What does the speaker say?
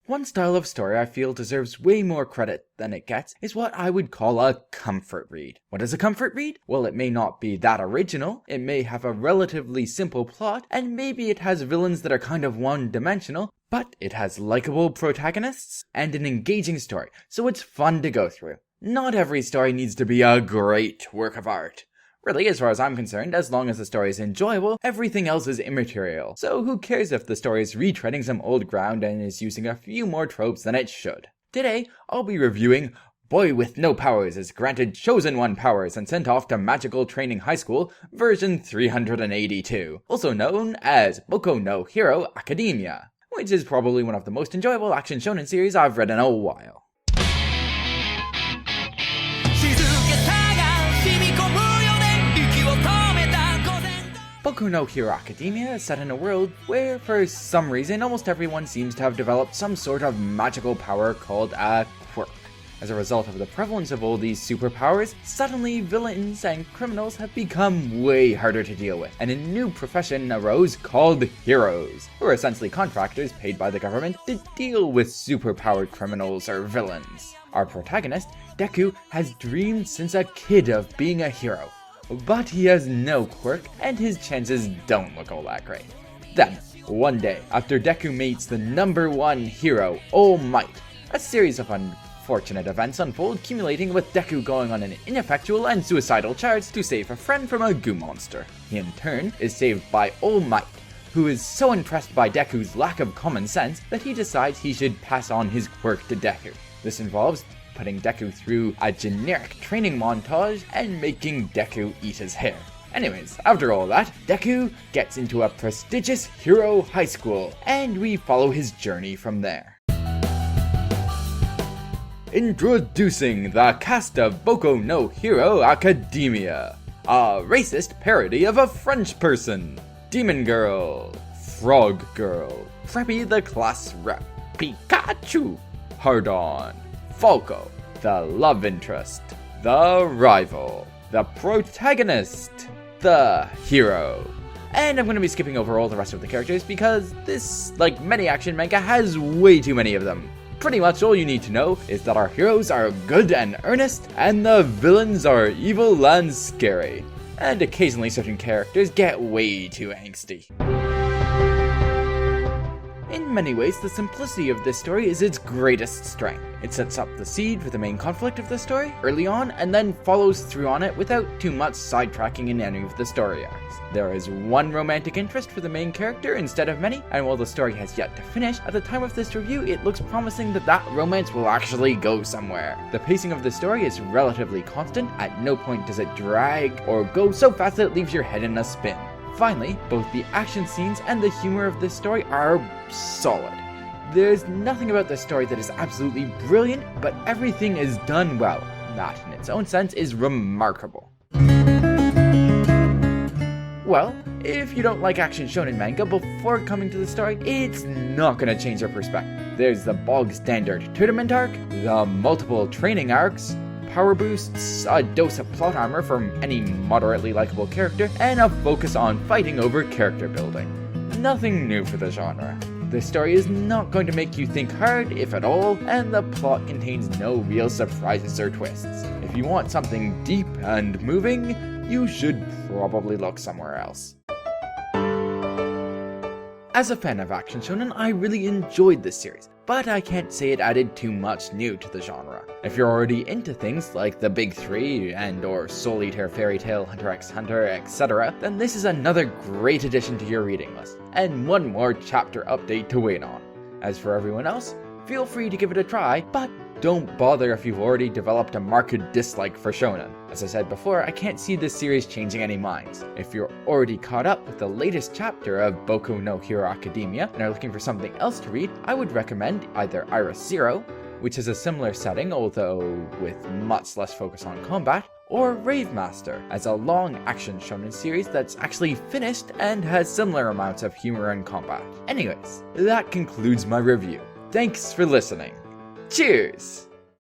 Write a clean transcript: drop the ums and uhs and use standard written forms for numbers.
One style of story I feel deserves way more credit than it gets is what I would call a comfort read. What is a comfort read? Well, it may not be that original, it may have a relatively simple plot, and maybe it has villains that are kind of one-dimensional, but it has likable protagonists and an engaging story, so it's fun to go through. Not every story needs to be a great work of art. Really, as far as I'm concerned, as long as the story is enjoyable, everything else is immaterial. So who cares if the story is retreading some old ground and is using a few more tropes than it should? Today, I'll be reviewing Boy with No Powers is Granted Chosen One Powers and Sent Off to Magical Training High School, version 382, also known as Boku no Hero Academia, which is probably one of the most enjoyable action shonen series I've read in a while. Boku no Hero Academia is set in a world where, for some reason, almost everyone seems to have developed some sort of magical power called a quirk. As a result of the prevalence of all these superpowers, suddenly villains and criminals have become way harder to deal with, and a new profession arose called heroes, who are essentially contractors paid by the government to deal with superpowered criminals or villains. Our protagonist, Deku, has dreamed since a kid of being a hero, but he has no quirk, and his chances don't look all that great. Then, one day, after Deku meets the #1 hero, All Might, a series of unfortunate events unfold, accumulating with Deku going on an ineffectual and suicidal charge to save a friend from a goo monster. He in turn is saved by All Might, who is so impressed by Deku's lack of common sense that he decides he should pass on his quirk to Deku. This involves putting Deku through a generic training montage and making Deku eat his hair. Anyways, after all that, Deku gets into a prestigious hero high school, and we follow his journey from there. Introducing the cast of Boku no Hero Academia, a racist parody of a French person, Demon Girl, Frog Girl, Preppy the class rep, Pikachu, Hard-On, Falco, the love interest, the rival, the protagonist, the hero. And I'm going to be skipping over all the rest of the characters because this, like many action manga, has way too many of them. Pretty much all you need to know is that our heroes are good and earnest, and the villains are evil and scary. And occasionally certain characters get way too angsty. In many ways, the simplicity of this story is its greatest strength. It sets up the seed for the main conflict of the story early on, and then follows through on it without too much sidetracking in any of the story arcs. There is one romantic interest for the main character instead of many, and while the story has yet to finish, at the time of this review it looks promising that that romance will actually go somewhere. The pacing of the story is relatively constant, at no point does it drag or go so fast that it leaves your head in a spin. Finally, both the action scenes and the humor of this story are solid. There's nothing about this story that is absolutely brilliant, but everything is done well. That, in its own sense, is remarkable. Well, if you don't like action shonen manga before coming to the story, it's not gonna change your perspective. There's the bog standard tournament arc, the multiple training arcs, power boosts, a dose of plot armor from any moderately likable character, and a focus on fighting over character building. Nothing new for the genre. The story is not going to make you think hard, if at all, and the plot contains no real surprises or twists. If you want something deep and moving, you should probably look somewhere else. As a fan of action shonen, I really enjoyed this series, but I can't say it added too much new to the genre. If you're already into things like the Big Three and or Soul Eater, Fairy Tail, Hunter x Hunter, etc., then this is another great addition to your reading list, and one more chapter update to wait on. As for everyone else, feel free to give it a try, but don't bother if you've already developed a marked dislike for shonen. As I said before, I can't see this series changing any minds. If you're already caught up with the latest chapter of Boku no Hero Academia and are looking for something else to read, I would recommend either Iris Zero, which is a similar setting although with much less focus on combat, or Rave Master, as a long action shonen series that's actually finished and has similar amounts of humor and combat. Anyways, that concludes my review. Thanks for listening. Cheers!